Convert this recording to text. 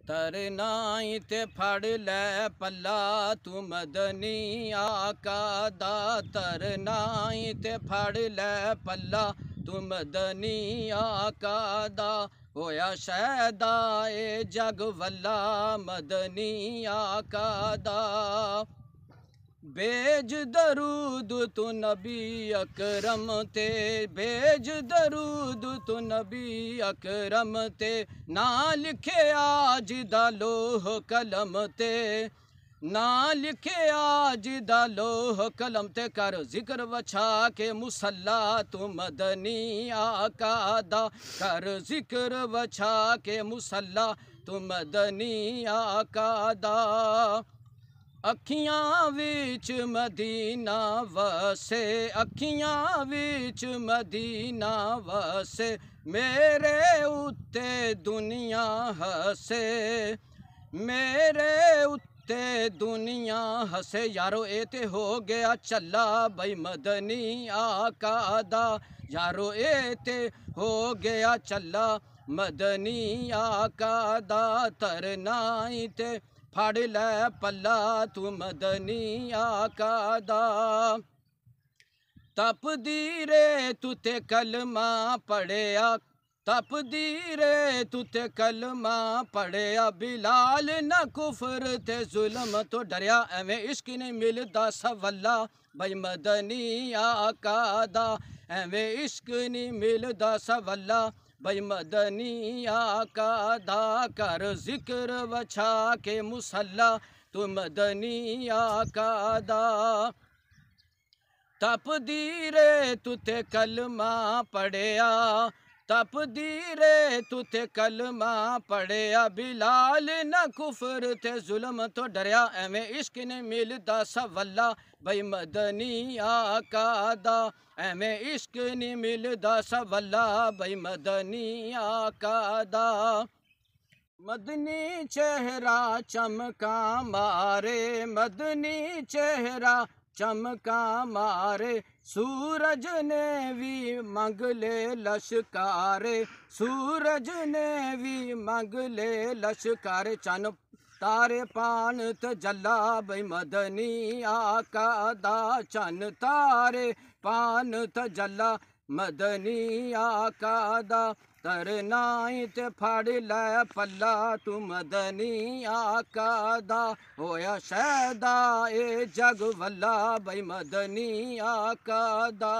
तरनाई ते फड़ लै पल्ला तू मदनी आका दा। तरनाई ते फड़ लै पल्ला तू मदनी आका दा। होया शैदा ए जग वल्ला मदनी आका दा। भेज दरूद तू नबी अकरम ते, भेज दरूद तू नबी अकरम ते। ना लिखिया जिदा लोह कलम ते, ना लिखिया जिदा लोह कलम ते। कर जिक्र वछा के मुसल्ला तू मदनी आका दा। कर जिक्र वछा के मुसल्ला तू मदनी आका दा। अखियां विच मदीना वसे, अखियां विच मदीना वसे। मेरे उत्ते दुनिया हसे, मेरे उत्ते दुनिया हसे। यारो ए ते हो गया चला बई मदनी आका दा। यारो ए ते हो गया चला मदनी आका दा। तरनाई ते फड़ लै पल्ला तू मदनी आका दा। तपदी रे तू ते कलमा पढ़िया, तपदी रे तू ते कलमा पढ़िया। बिलाल न कुफर ते जुल्म तो डरिया। एवें इश्क नहीं मिलदा सवल्ला बई मदनी आका दा। एवें इश्क नहीं मिलदा सवल्ला बई मदनी आका दा। कर जिक्र वछा के मुसल्ला तू मदनी आका दा। तपदी रे तू ते कलमा पढ़िया, तपदी रे तू ते कलमा पढ़िया। बिलाल न कुफर ते जुल्म तो डरिया। एवें इश्क ने मिलदा सवल्ला बई मदनी आका दा। एवें इश्क ने मिलदा सवल्ला बई मदनी आका दा। मदनी चेहरा चमका मारे, मदनी चेहरा चमका मारे। सूरज ने भी मंग ले लश्कारे, सूरज ने भी मंग ले लश्कारे। चन तारे पान त जला बई मदनी आका दा। चन तारे पान त जला मदनी आका दा। तरनाई ते फड़ लै पल्ला तू मदनी आका दा। होया शैदा ए जग वल्ला बई मदनी आका दा।